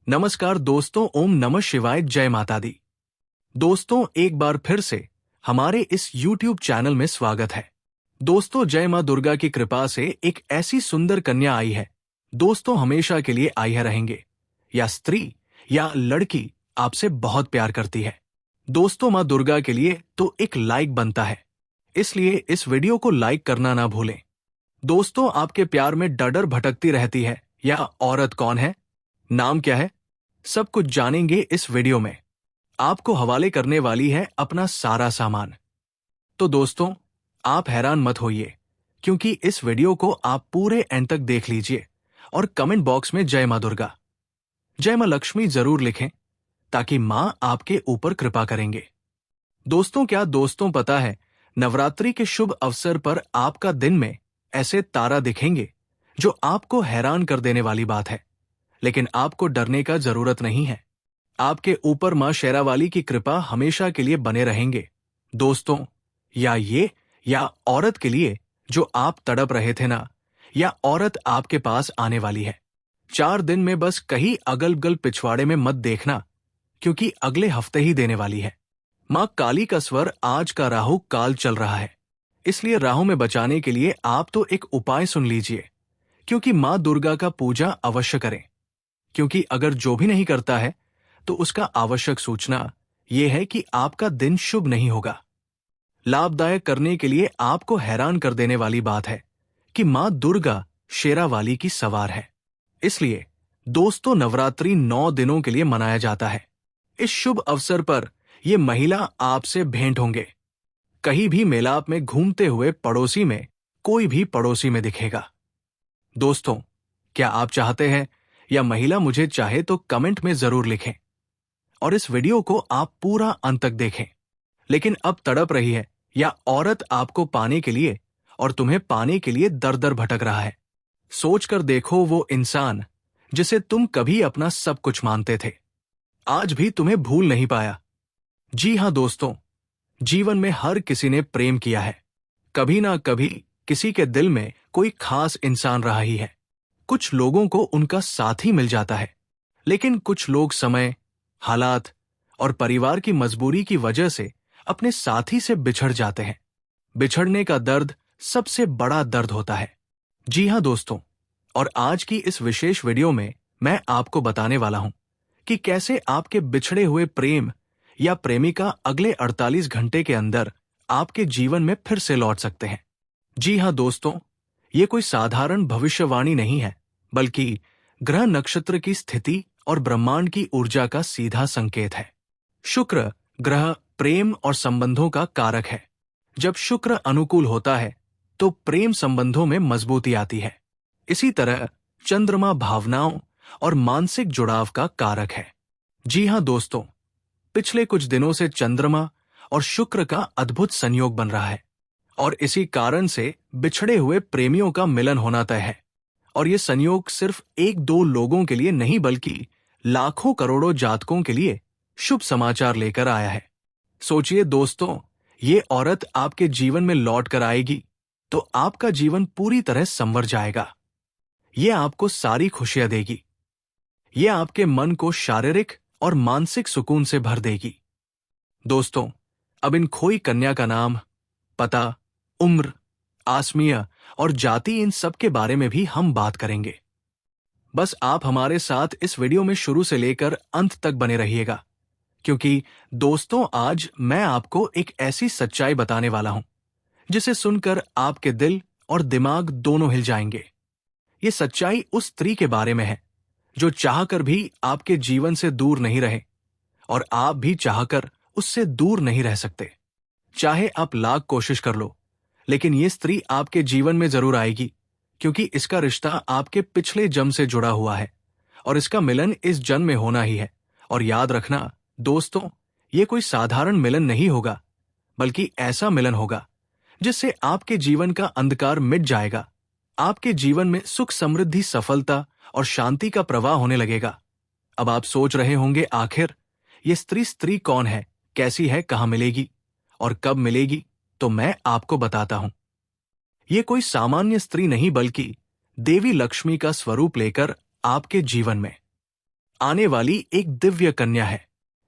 नमस्कार दोस्तों, ओम नमः शिवाय, जय माता दी। दोस्तों, एक बार फिर से हमारे इस YouTube चैनल में स्वागत है। दोस्तों, जय मां दुर्गा की कृपा से एक ऐसी सुंदर कन्या आई है। दोस्तों, हमेशा के लिए आई है रहेंगे। या स्त्री या लड़की आपसे बहुत प्यार करती है। दोस्तों, मां दुर्गा के लिए तो एक लाइक बनता है, इसलिए इस वीडियो को लाइक करना ना भूलें। दोस्तों, आपके प्यार में डडर भटकती रहती है या औरत कौन है, नाम क्या है, सब कुछ जानेंगे इस वीडियो में। आपको हवाले करने वाली है अपना सारा सामान। तो दोस्तों, आप हैरान मत होइए, क्योंकि इस वीडियो को आप पूरे एंड तक देख लीजिए और कमेंट बॉक्स में जय मां दुर्गा, जय मां लक्ष्मी जरूर लिखें, ताकि मां आपके ऊपर कृपा करेंगे। दोस्तों, क्या दोस्तों पता है, नवरात्रि के शुभ अवसर पर आपका दिन में ऐसे तारा दिखेंगे जो आपको हैरान कर देने वाली बात है। लेकिन आपको डरने का जरूरत नहीं है। आपके ऊपर मां शेरावाली की कृपा हमेशा के लिए बने रहेंगे। दोस्तों, या औरत के लिए जो आप तड़प रहे थे ना, या औरत आपके पास आने वाली है। 4 दिन में बस कहीं अगल बगल पिछवाड़े में मत देखना, क्योंकि अगले हफ्ते ही देने वाली है। मां काली का स्वर आज का राहु काल चल रहा है, इसलिए राहु में बचाने के लिए आप तो एक उपाय सुन लीजिए, क्योंकि मां दुर्गा का पूजा अवश्य करें। क्योंकि अगर जो भी नहीं करता है तो उसका आवश्यक सूचना यह है कि आपका दिन शुभ नहीं होगा। लाभदायक करने के लिए आपको हैरान कर देने वाली बात है कि मां दुर्गा शेरावाली की सवार है। इसलिए दोस्तों, नवरात्रि 9 दिनों के लिए मनाया जाता है। इस शुभ अवसर पर यह महिला आपसे भेंट होंगे। कहीं भी मेलाप में घूमते हुए पड़ोसी में कोई भी पड़ोसी में दिखेगा। दोस्तों, क्या आप चाहते हैं या महिला मुझे चाहे तो कमेंट में जरूर लिखें, और इस वीडियो को आप पूरा अंत तक देखें। लेकिन अब तड़प रही है या औरत आपको पाने के लिए और तुम्हें पाने के लिए दर दर भटक रहा है। सोचकर देखो, वो इंसान जिसे तुम कभी अपना सब कुछ मानते थे, आज भी तुम्हें भूल नहीं पाया। जी हां दोस्तों, जीवन में हर किसी ने प्रेम किया है। कभी ना कभी किसी के दिल में कोई खास इंसान रहा ही है। कुछ लोगों को उनका साथी मिल जाता है, लेकिन कुछ लोग समय, हालात और परिवार की मजबूरी की वजह से अपने साथी से बिछड़ जाते हैं। बिछड़ने का दर्द सबसे बड़ा दर्द होता है। जी हां दोस्तों, और आज की इस विशेष वीडियो में मैं आपको बताने वाला हूं कि कैसे आपके बिछड़े हुए प्रेम या प्रेमिका अगले 48 घंटे के अंदर आपके जीवन में फिर से लौट सकते हैं। जी हां दोस्तों, ये कोई साधारण भविष्यवाणी नहीं है, बल्कि ग्रह नक्षत्र की स्थिति और ब्रह्मांड की ऊर्जा का सीधा संकेत है। शुक्र ग्रह प्रेम और संबंधों का कारक है। जब शुक्र अनुकूल होता है तो प्रेम संबंधों में मजबूती आती है। इसी तरह चंद्रमा भावनाओं और मानसिक जुड़ाव का कारक है। जी हां दोस्तों, पिछले कुछ दिनों से चंद्रमा और शुक्र का अद्भुत संयोग बन रहा है, और इसी कारण से बिछड़े हुए प्रेमियों का मिलन होना तय है। और ये संयोग सिर्फ 1-2 लोगों के लिए नहीं, बल्कि लाखों करोड़ों जातकों के लिए शुभ समाचार लेकर आया है। सोचिए दोस्तों, ये औरत आपके जीवन में लौट कर आएगी तो आपका जीवन पूरी तरह संवर जाएगा। ये आपको सारी खुशियां देगी। ये आपके मन को शारीरिक और मानसिक सुकून से भर देगी। दोस्तों, अब इन खोई कन्या का नाम, पता, उम्र, आसमीय और जाति, इन सब के बारे में भी हम बात करेंगे। बस आप हमारे साथ इस वीडियो में शुरू से लेकर अंत तक बने रहिएगा, क्योंकि दोस्तों, आज मैं आपको एक ऐसी सच्चाई बताने वाला हूं जिसे सुनकर आपके दिल और दिमाग दोनों हिल जाएंगे। ये सच्चाई उस स्त्री के बारे में है जो चाहकर भी आपके जीवन से दूर नहीं रहे, और आप भी चाहकर उससे दूर नहीं रह सकते। चाहे आप लाख कोशिश कर लो, लेकिन ये स्त्री आपके जीवन में जरूर आएगी, क्योंकि इसका रिश्ता आपके पिछले जन्म से जुड़ा हुआ है, और इसका मिलन इस जन्म में होना ही है। और याद रखना दोस्तों, ये कोई साधारण मिलन नहीं होगा, बल्कि ऐसा मिलन होगा जिससे आपके जीवन का अंधकार मिट जाएगा। आपके जीवन में सुख, समृद्धि, सफलता और शांति का प्रवाह होने लगेगा। अब आप सोच रहे होंगे, आखिर ये स्त्री कौन है, कैसी है, कहां मिलेगी और कब मिलेगी? तो मैं आपको बताता हूं। ये कोई सामान्य स्त्री नहीं, बल्कि देवी लक्ष्मी का स्वरूप लेकर आपके जीवन में आने वाली एक दिव्य कन्या है।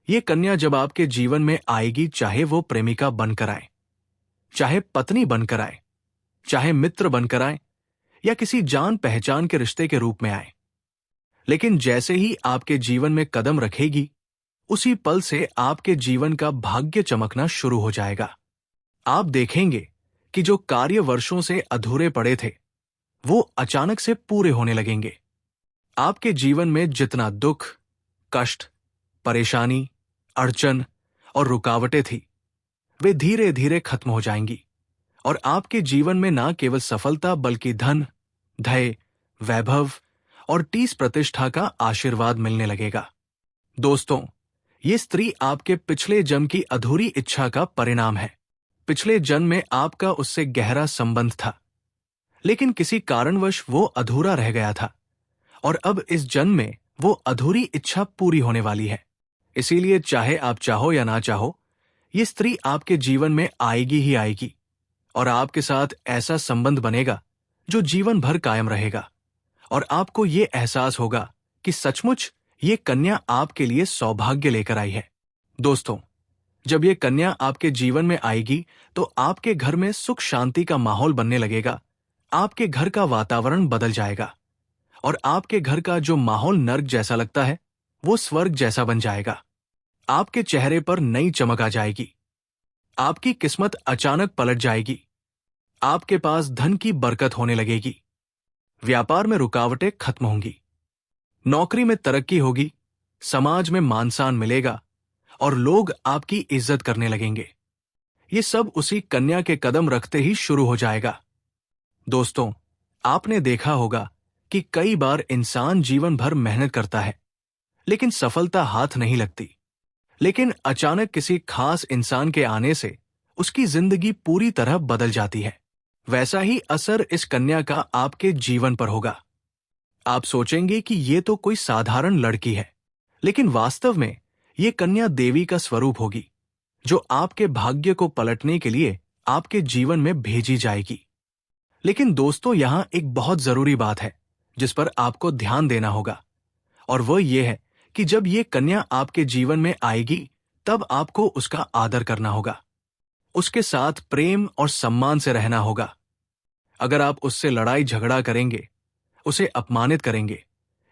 ये कन्या जब आपके जीवन में आएगी, चाहे वो प्रेमिका बनकर आए, चाहे पत्नी बनकर आए, चाहे मित्र बनकर आए, या किसी जान पहचान के रिश्ते के रूप में आए, लेकिन जैसे ही आपके जीवन में कदम रखेगी, उसी पल से आपके जीवन का भाग्य चमकना शुरू हो जाएगा। आप देखेंगे कि जो कार्य वर्षों से अधूरे पड़े थे, वो अचानक से पूरे होने लगेंगे। आपके जीवन में जितना दुख, कष्ट, परेशानी, अड़चन और रुकावटें थी, वे धीरे धीरे खत्म हो जाएंगी और आपके जीवन में न केवल सफलता बल्कि धन, धैर्य, वैभव और 30% का आशीर्वाद मिलने लगेगा। दोस्तों, ये स्त्री आपके पिछले जन्म की अधूरी इच्छा का परिणाम है। पिछले जन्म में आपका उससे गहरा संबंध था, लेकिन किसी कारणवश वो अधूरा रह गया था और अब इस जन्म में वो अधूरी इच्छा पूरी होने वाली है। इसीलिए चाहे आप चाहो या ना चाहो, ये स्त्री आपके जीवन में आएगी ही आएगी और आपके साथ ऐसा संबंध बनेगा जो जीवन भर कायम रहेगा और आपको ये एहसास होगा कि सचमुच ये कन्या आपके लिए सौभाग्य लेकर आई है। दोस्तों, जब ये कन्या आपके जीवन में आएगी तो आपके घर में सुख शांति का माहौल बनने लगेगा। आपके घर का वातावरण बदल जाएगा और आपके घर का जो माहौल नर्क जैसा लगता है, वो स्वर्ग जैसा बन जाएगा। आपके चेहरे पर नई चमक आ जाएगी। आपकी किस्मत अचानक पलट जाएगी। आपके पास धन की बरकत होने लगेगी। व्यापार में रुकावटें खत्म होंगी। नौकरी में तरक्की होगी। समाज में मान सम्मान मिलेगा और लोग आपकी इज्जत करने लगेंगे। ये सब उसी कन्या के कदम रखते ही शुरू हो जाएगा। दोस्तों, आपने देखा होगा कि कई बार इंसान जीवन भर मेहनत करता है, लेकिन सफलता हाथ नहीं लगती। लेकिन अचानक किसी खास इंसान के आने से उसकी जिंदगी पूरी तरह बदल जाती है। वैसा ही असर इस कन्या का आपके जीवन पर होगा। आप सोचेंगे कि ये तो कोई साधारण लड़की है, लेकिन वास्तव में ये कन्या देवी का स्वरूप होगी, जो आपके भाग्य को पलटने के लिए आपके जीवन में भेजी जाएगी। लेकिन दोस्तों, यहां एक बहुत जरूरी बात है जिस पर आपको ध्यान देना होगा, और वह यह है कि जब ये कन्या आपके जीवन में आएगी, तब आपको उसका आदर करना होगा, उसके साथ प्रेम और सम्मान से रहना होगा। अगर आप उससे लड़ाई झगड़ा करेंगे, उसे अपमानित करेंगे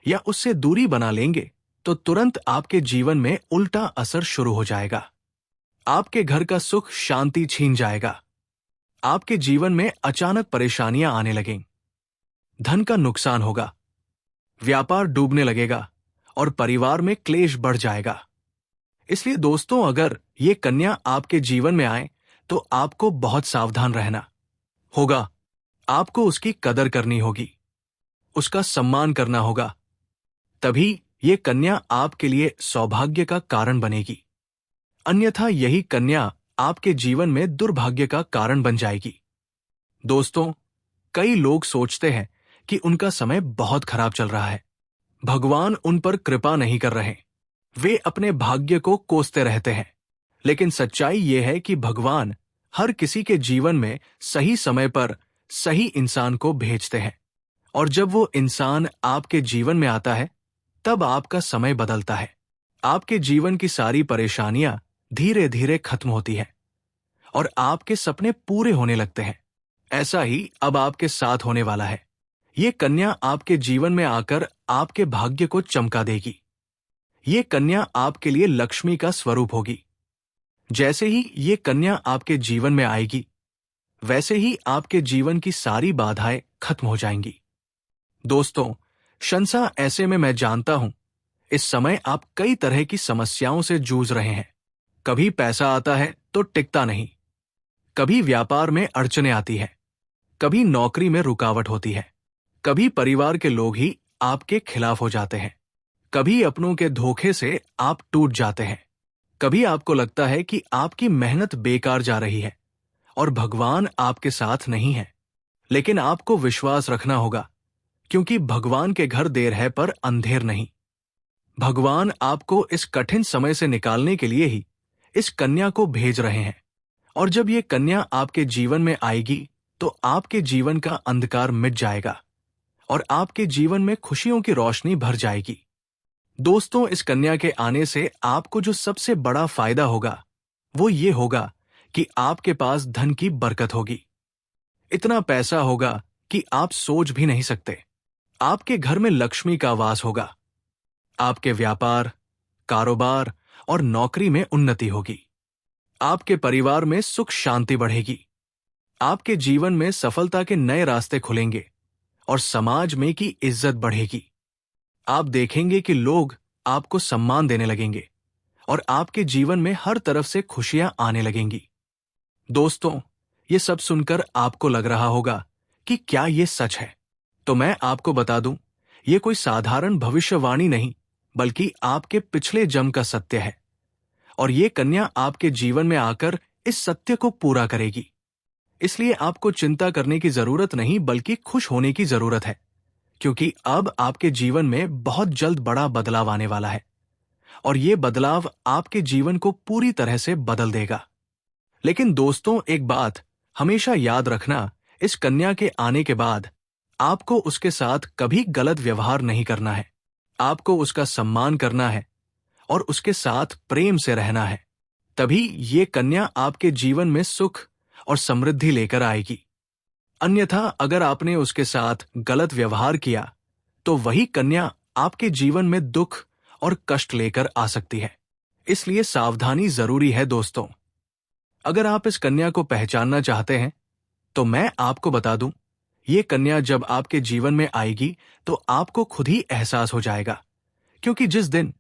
या उससे दूरी बना लेंगे, तो तुरंत आपके जीवन में उल्टा असर शुरू हो जाएगा। आपके घर का सुख शांति छीन जाएगा। आपके जीवन में अचानक परेशानियां आने लगेंगी। धन का नुकसान होगा, व्यापार डूबने लगेगा और परिवार में क्लेश बढ़ जाएगा। इसलिए दोस्तों, अगर ये कन्या आपके जीवन में आए तो आपको बहुत सावधान रहना होगा। आपको उसकी कदर करनी होगी, उसका सम्मान करना होगा। तभी ये कन्या आपके लिए सौभाग्य का कारण बनेगी। अन्यथा यही कन्या आपके जीवन में दुर्भाग्य का कारण बन जाएगी। दोस्तों, कई लोग सोचते हैं कि उनका समय बहुत खराब चल रहा है, भगवान उन पर कृपा नहीं कर रहे, वे अपने भाग्य को कोसते रहते हैं। लेकिन सच्चाई यह है कि भगवान हर किसी के जीवन में सही समय पर सही इंसान को भेजते हैं, और जब वो इंसान आपके जीवन में आता है, तब आपका समय बदलता है। आपके जीवन की सारी परेशानियां धीरे धीरे खत्म होती हैं और आपके सपने पूरे होने लगते हैं। ऐसा ही अब आपके साथ होने वाला है। ये कन्या आपके जीवन में आकर आपके भाग्य को चमका देगी। ये कन्या आपके लिए लक्ष्मी का स्वरूप होगी। जैसे ही ये कन्या आपके जीवन में आएगी, वैसे ही आपके जीवन की सारी बाधाएं खत्म हो जाएंगी। दोस्तों, शंसा, ऐसे में मैं जानता हूं, इस समय आप कई तरह की समस्याओं से जूझ रहे हैं। कभी पैसा आता है तो टिकता नहीं, कभी व्यापार में अड़चनें आती हैं, कभी नौकरी में रुकावट होती है, कभी परिवार के लोग ही आपके खिलाफ हो जाते हैं, कभी अपनों के धोखे से आप टूट जाते हैं, कभी आपको लगता है कि आपकी मेहनत बेकार जा रही है और भगवान आपके साथ नहीं है। लेकिन आपको विश्वास रखना होगा, क्योंकि भगवान के घर देर है पर अंधेर नहीं। भगवान आपको इस कठिन समय से निकालने के लिए ही इस कन्या को भेज रहे हैं, और जब ये कन्या आपके जीवन में आएगी तो आपके जीवन का अंधकार मिट जाएगा और आपके जीवन में खुशियों की रोशनी भर जाएगी। दोस्तों, इस कन्या के आने से आपको जो सबसे बड़ा फायदा होगा वो ये होगा कि आपके पास धन की बरकत होगी। इतना पैसा होगा कि आप सोच भी नहीं सकते। आपके घर में लक्ष्मी का वास होगा। आपके व्यापार, कारोबार और नौकरी में उन्नति होगी। आपके परिवार में सुख शांति बढ़ेगी। आपके जीवन में सफलता के नए रास्ते खुलेंगे और समाज में की इज्जत बढ़ेगी। आप देखेंगे कि लोग आपको सम्मान देने लगेंगे और आपके जीवन में हर तरफ से खुशियां आने लगेंगी। दोस्तों, ये सब सुनकर आपको लग रहा होगा कि क्या ये सच है? तो मैं आपको बता दूं, ये कोई साधारण भविष्यवाणी नहीं, बल्कि आपके पिछले जन्म का सत्य है। और ये कन्या आपके जीवन में आकर इस सत्य को पूरा करेगी। इसलिए आपको चिंता करने की जरूरत नहीं, बल्कि खुश होने की जरूरत है, क्योंकि अब आपके जीवन में बहुत जल्द बड़ा बदलाव आने वाला है और ये बदलाव आपके जीवन को पूरी तरह से बदल देगा। लेकिन दोस्तों, एक बात हमेशा याद रखना, इस कन्या के आने के बाद आपको उसके साथ कभी गलत व्यवहार नहीं करना है। आपको उसका सम्मान करना है और उसके साथ प्रेम से रहना है। तभी ये कन्या आपके जीवन में सुख और समृद्धि लेकर आएगी। अन्यथा अगर आपने उसके साथ गलत व्यवहार किया तो वही कन्या आपके जीवन में दुख और कष्ट लेकर आ सकती है। इसलिए सावधानी जरूरी है दोस्तों। अगर आप इस कन्या को पहचानना चाहते हैं तो मैं आपको बता दूं, ये कन्या जब आपके जीवन में आएगी तो आपको खुद ही एहसास हो जाएगा, क्योंकि जिस दिन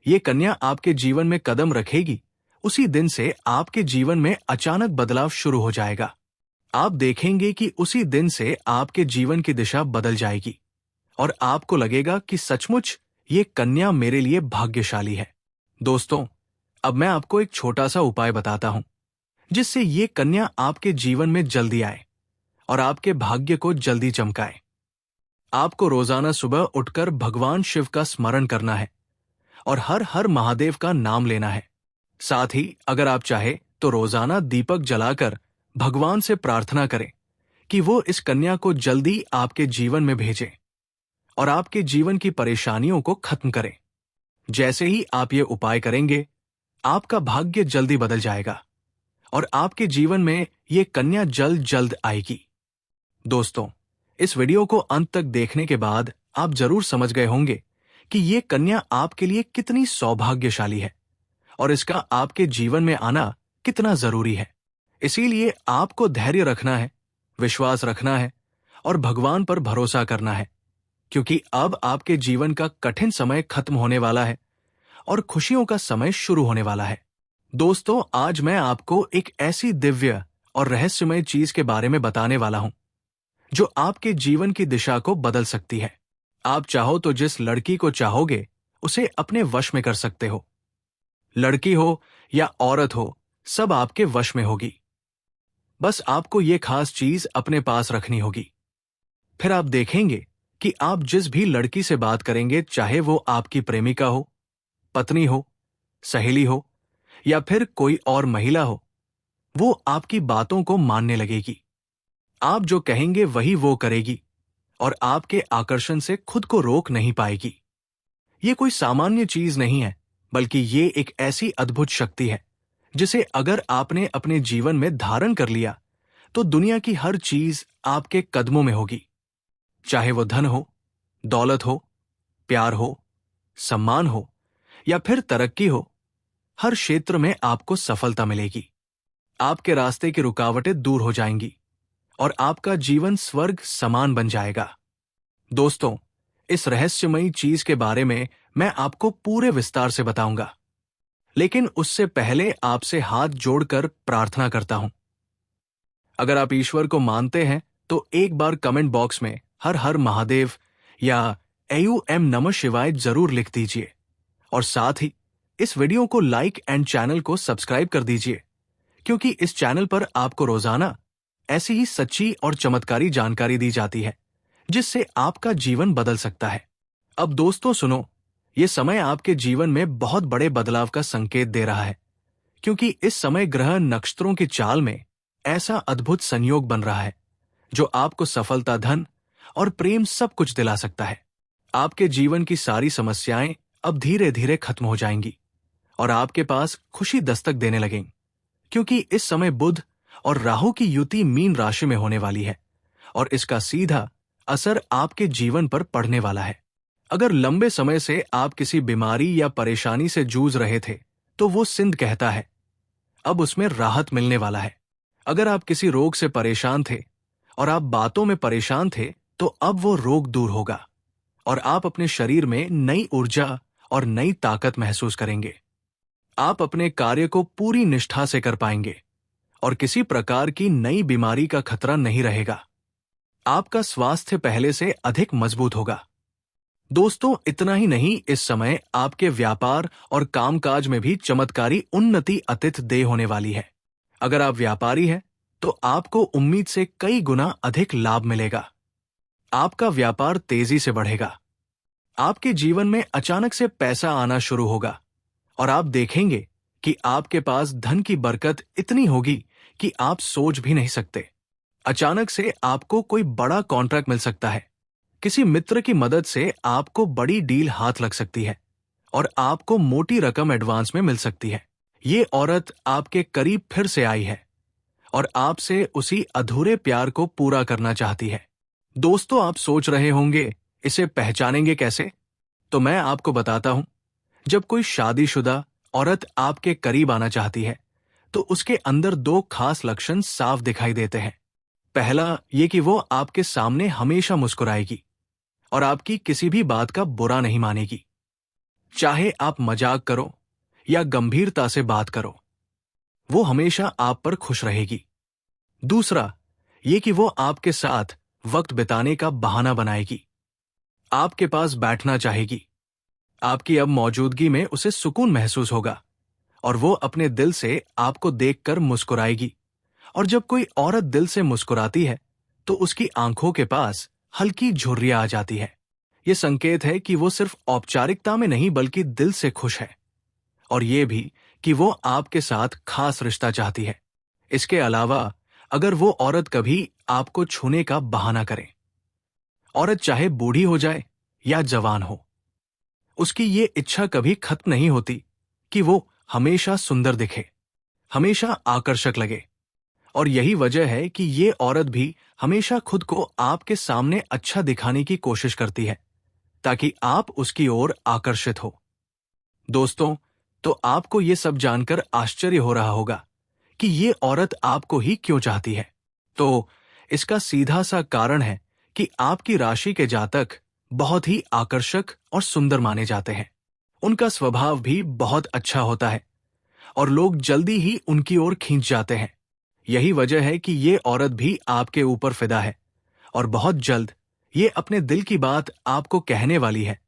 ये कन्या आपके जीवन में कदम रखेगी उसी दिन से आपके जीवन में अचानक बदलाव शुरू हो जाएगा। आप देखेंगे कि उसी दिन से आपके जीवन की दिशा बदल जाएगी और आपको लगेगा कि सचमुच ये कन्या मेरे लिए भाग्यशाली है। दोस्तों, अब मैं आपको एक छोटा सा उपाय बताता हूं, जिससे ये कन्या आपके जीवन में जल्दी आए और आपके भाग्य को जल्दी चमकाए। आपको रोजाना सुबह उठकर भगवान शिव का स्मरण करना है और हर हर महादेव का नाम लेना है। साथ ही अगर आप चाहे तो रोजाना दीपक जलाकर भगवान से प्रार्थना करें कि वो इस कन्या को जल्दी आपके जीवन में भेजे और आपके जीवन की परेशानियों को खत्म करें। जैसे ही आप ये उपाय करेंगे, आपका भाग्य जल्दी बदल जाएगा और आपके जीवन में ये कन्या जल्द जल्द आएगी। दोस्तों, इस वीडियो को अंत तक देखने के बाद आप जरूर समझ गए होंगे कि ये कन्या आपके लिए कितनी सौभाग्यशाली है और इसका आपके जीवन में आना कितना जरूरी है। इसीलिए आपको धैर्य रखना है, विश्वास रखना है और भगवान पर भरोसा करना है, क्योंकि अब आपके जीवन का कठिन समय खत्म होने वाला है और खुशियों का समय शुरू होने वाला है। दोस्तों, आज मैं आपको एक ऐसी दिव्य और रहस्यमय चीज के बारे में बताने वाला हूं जो आपके जीवन की दिशा को बदल सकती है। आप चाहो तो जिस लड़की को चाहोगे उसे अपने वश में कर सकते हो। लड़की हो या औरत हो, सब आपके वश में होगी। बस आपको ये खास चीज अपने पास रखनी होगी। फिर आप देखेंगे कि आप जिस भी लड़की से बात करेंगे, चाहे वो आपकी प्रेमिका हो, पत्नी हो, सहेली हो या फिर कोई और महिला हो, वो आपकी बातों को मानने लगेगी। आप जो कहेंगे वही वो करेगी और आपके आकर्षण से खुद को रोक नहीं पाएगी। ये कोई सामान्य चीज नहीं है, बल्कि ये एक ऐसी अद्भुत शक्ति है जिसे अगर आपने अपने जीवन में धारण कर लिया तो दुनिया की हर चीज आपके कदमों में होगी। चाहे वो धन हो, दौलत हो, प्यार हो, सम्मान हो या फिर तरक्की हो, हर क्षेत्र में आपको सफलता मिलेगी। आपके रास्ते की रुकावटें दूर हो जाएंगी और आपका जीवन स्वर्ग समान बन जाएगा। दोस्तों, इस रहस्यमयी चीज के बारे में मैं आपको पूरे विस्तार से बताऊंगा, लेकिन उससे पहले आपसे हाथ जोड़कर प्रार्थना करता हूं। अगर आप ईश्वर को मानते हैं तो एक बार कमेंट बॉक्स में हर हर महादेव या AUM नमः शिवाय जरूर लिख दीजिए और साथ ही इस वीडियो को लाइक एंड चैनल को सब्सक्राइब कर दीजिए, क्योंकि इस चैनल पर आपको रोजाना ऐसी ही सच्ची और चमत्कारी जानकारी दी जाती है जिससे आपका जीवन बदल सकता है। अब दोस्तों सुनो, ये समय आपके जीवन में बहुत बड़े बदलाव का संकेत दे रहा है, क्योंकि इस समय ग्रह नक्षत्रों की चाल में ऐसा अद्भुत संयोग बन रहा है जो आपको सफलता, धन और प्रेम सब कुछ दिला सकता है। आपके जीवन की सारी समस्याएं अब धीरे धीरे खत्म हो जाएंगी और आपके पास खुशी दस्तक देने लगेंगी, क्योंकि इस समय बुध और राहु की युति मीन राशि में होने वाली है और इसका सीधा असर आपके जीवन पर पड़ने वाला है। अगर लंबे समय से आप किसी बीमारी या परेशानी से जूझ रहे थे तो वो सिंध कहता है अब उसमें राहत मिलने वाला है। अगर आप किसी रोग से परेशान थे और आप बातों में परेशान थे तो अब वो रोग दूर होगा और आप अपने शरीर में नई ऊर्जा और नई ताकत महसूस करेंगे। आप अपने कार्य को पूरी निष्ठा से कर पाएंगे और किसी प्रकार की नई बीमारी का खतरा नहीं रहेगा। आपका स्वास्थ्य पहले से अधिक मजबूत होगा। दोस्तों, इतना ही नहीं, इस समय आपके व्यापार और कामकाज में भी चमत्कारी उन्नति अतिथ देह होने वाली है। अगर आप व्यापारी हैं तो आपको उम्मीद से कई गुना अधिक लाभ मिलेगा। आपका व्यापार तेजी से बढ़ेगा। आपके जीवन में अचानक से पैसा आना शुरू होगा और आप देखेंगे कि आपके पास धन की बरकत इतनी होगी कि आप सोच भी नहीं सकते। अचानक से आपको कोई बड़ा कॉन्ट्रैक्ट मिल सकता है। किसी मित्र की मदद से आपको बड़ी डील हाथ लग सकती है और आपको मोटी रकम एडवांस में मिल सकती है। ये औरत आपके करीब फिर से आई है और आपसे उसी अधूरे प्यार को पूरा करना चाहती है। दोस्तों, आप सोच रहे होंगे इसे पहचानेंगे कैसे? तो मैं आपको बताता हूं। जब कोई शादीशुदा औरत आपके करीब आना चाहती है तो उसके अंदर दो खास लक्षण साफ दिखाई देते हैं। पहला ये कि वो आपके सामने हमेशा मुस्कुराएगी और आपकी किसी भी बात का बुरा नहीं मानेगी, चाहे आप मजाक करो या गंभीरता से बात करो, वो हमेशा आप पर खुश रहेगी। दूसरा ये कि वो आपके साथ वक्त बिताने का बहाना बनाएगी, आपके पास बैठना चाहेगी। आपकी अब मौजूदगी में उसे सुकून महसूस होगा और वो अपने दिल से आपको देखकर मुस्कुराएगी। और जब कोई औरत दिल से मुस्कुराती है तो उसकी आंखों के पास हल्की झुर्रियां आ जाती है। ये संकेत है कि वो सिर्फ औपचारिकता में नहीं बल्कि दिल से खुश है और ये भी कि वो आपके साथ खास रिश्ता चाहती है। इसके अलावा अगर वो औरत कभी आपको छूने का बहाना करे, औरत चाहे बूढ़ी हो जाए या जवान हो, उसकी ये इच्छा कभी खत्म नहीं होती कि वो हमेशा सुंदर दिखे, हमेशा आकर्षक लगे। और यही वजह है कि ये औरत भी हमेशा खुद को आपके सामने अच्छा दिखाने की कोशिश करती है ताकि आप उसकी ओर आकर्षित हो। दोस्तों, तो आपको ये सब जानकर आश्चर्य हो रहा होगा कि ये औरत आपको ही क्यों चाहती है। तो इसका सीधा सा कारण है कि आपकी राशि के जातक बहुत ही आकर्षक और सुंदर माने जाते हैं। उनका स्वभाव भी बहुत अच्छा होता है और लोग जल्दी ही उनकी ओर खींच जाते हैं। यही वजह है कि ये औरत भी आपके ऊपर फिदा है और बहुत जल्द ये अपने दिल की बात आपको कहने वाली है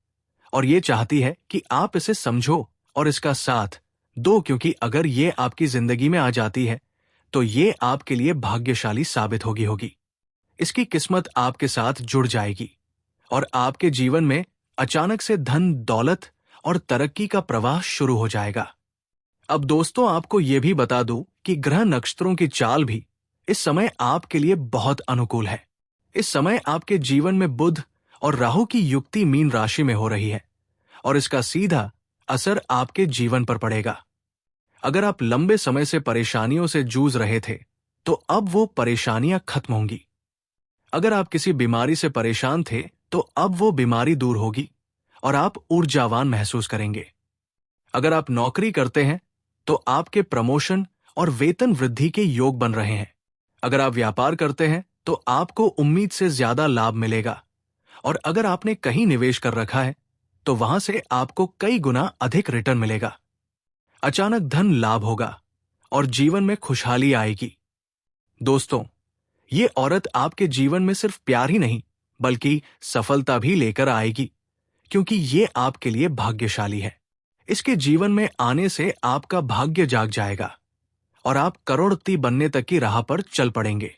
और ये चाहती है कि आप इसे समझो और इसका साथ दो, क्योंकि अगर ये आपकी जिंदगी में आ जाती है तो ये आपके लिए भाग्यशाली साबित होगी। इसकी किस्मत आपके साथ जुड़ जाएगी और आपके जीवन में अचानक से धन, दौलत और तरक्की का प्रवाह शुरू हो जाएगा। अब दोस्तों, आपको ये भी बता दूं कि ग्रह नक्षत्रों की चाल भी इस समय आपके लिए बहुत अनुकूल है। इस समय आपके जीवन में बुध और राहु की युक्ति मीन राशि में हो रही है और इसका सीधा असर आपके जीवन पर पड़ेगा। अगर आप लंबे समय से परेशानियों से जूझ रहे थे तो अब वो परेशानियां खत्म होंगी। अगर आप किसी बीमारी से परेशान थे तो अब वो बीमारी दूर होगी और आप ऊर्जावान महसूस करेंगे। अगर आप नौकरी करते हैं तो आपके प्रमोशन और वेतन वृद्धि के योग बन रहे हैं। अगर आप व्यापार करते हैं तो आपको उम्मीद से ज्यादा लाभ मिलेगा और अगर आपने कहीं निवेश कर रखा है तो वहां से आपको कई गुना अधिक रिटर्न मिलेगा। अचानक धन लाभ होगा और जीवन में खुशहाली आएगी। दोस्तों, ये औरत आपके जीवन में सिर्फ प्यार ही नहीं बल्कि सफलता भी लेकर आएगी, क्योंकि ये आपके लिए भाग्यशाली है। इसके जीवन में आने से आपका भाग्य जाग जाएगा और आप करोड़पति बनने तक की राह पर चल पड़ेंगे।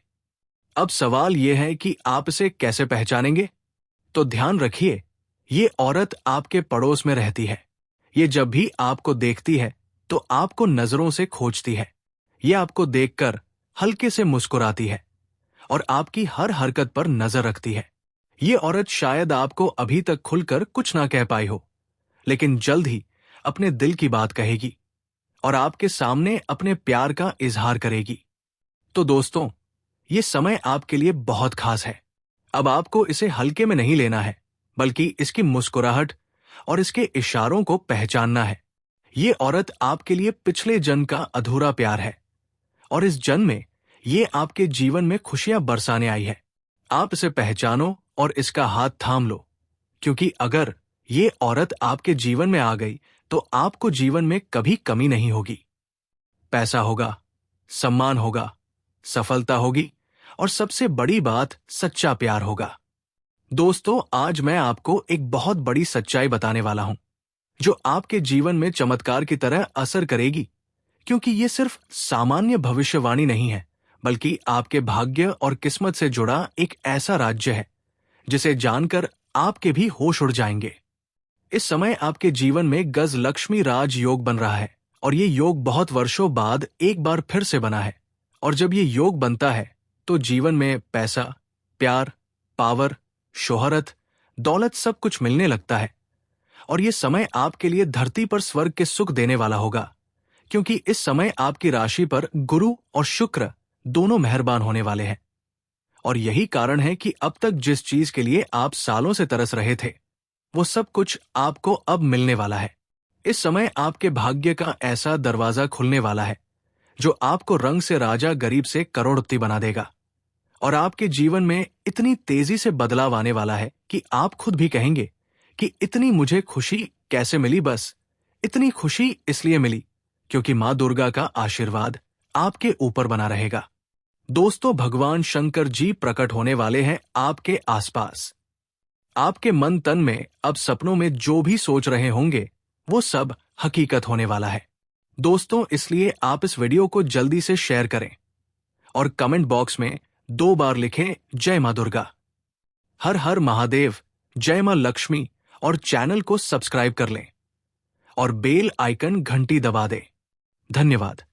अब सवाल यह है कि आप इसे कैसे पहचानेंगे? तो ध्यान रखिए, ये औरत आपके पड़ोस में रहती है। ये जब भी आपको देखती है तो आपको नजरों से खोजती है। ये आपको देखकर हल्के से मुस्कुराती है और आपकी हर हरकत पर नजर रखती है। ये औरत शायद आपको अभी तक खुलकर कुछ ना कह पाई हो, लेकिन जल्द ही अपने दिल की बात कहेगी और आपके सामने अपने प्यार का इजहार करेगी। तो दोस्तों, ये समय आपके लिए बहुत खास है। अब आपको इसे हल्के में नहीं लेना है, बल्कि इसकी मुस्कुराहट और इसके इशारों को पहचानना है। ये औरत आपके लिए पिछले जन्म का अधूरा प्यार है और इस जन्म में ये आपके जीवन में खुशियां बरसाने आई है। आप इसे पहचानो और इसका हाथ थाम लो, क्योंकि अगर ये औरत आपके जीवन में आ गई तो आपको जीवन में कभी कमी नहीं होगी। पैसा होगा, सम्मान होगा, सफलता होगी और सबसे बड़ी बात, सच्चा प्यार होगा। दोस्तों, आज मैं आपको एक बहुत बड़ी सच्चाई बताने वाला हूं, जो आपके जीवन में चमत्कार की तरह असर करेगी, क्योंकि ये सिर्फ सामान्य भविष्यवाणी नहीं है, बल्कि आपके भाग्य और किस्मत से जुड़ा एक ऐसा राज्य है जिसे जानकर आपके भी होश उड़ जाएंगे। इस समय आपके जीवन में गज लक्ष्मी राज योग बन रहा है और ये योग बहुत वर्षों बाद एक बार फिर से बना है। और जब ये योग बनता है तो जीवन में पैसा, प्यार, पावर, शोहरत, दौलत सब कुछ मिलने लगता है। और ये समय आपके लिए धरती पर स्वर्ग के सुख देने वाला होगा, क्योंकि इस समय आपकी राशि पर गुरु और शुक्र दोनों मेहरबान होने वाले हैं। और यही कारण है कि अब तक जिस चीज के लिए आप सालों से तरस रहे थे, वो सब कुछ आपको अब मिलने वाला है। इस समय आपके भाग्य का ऐसा दरवाजा खुलने वाला है जो आपको रंग से राजा, गरीब से करोड़पति बना देगा। और आपके जीवन में इतनी तेजी से बदलाव आने वाला है कि आप खुद भी कहेंगे कि इतनी मुझे खुशी कैसे मिली। बस इतनी खुशी इसलिए मिली क्योंकि मां दुर्गा का आशीर्वाद आपके ऊपर बना रहेगा। दोस्तों, भगवान शंकर जी प्रकट होने वाले हैं आपके आसपास। आपके मन तन में अब सपनों में जो भी सोच रहे होंगे वो सब हकीकत होने वाला है। दोस्तों, इसलिए आप इस वीडियो को जल्दी से शेयर करें और कमेंट बॉक्स में 2 बार लिखें जय मां दुर्गा, हर हर महादेव, जय मां लक्ष्मी और चैनल को सब्सक्राइब कर लें और बेल आइकन घंटी दबा दें। धन्यवाद।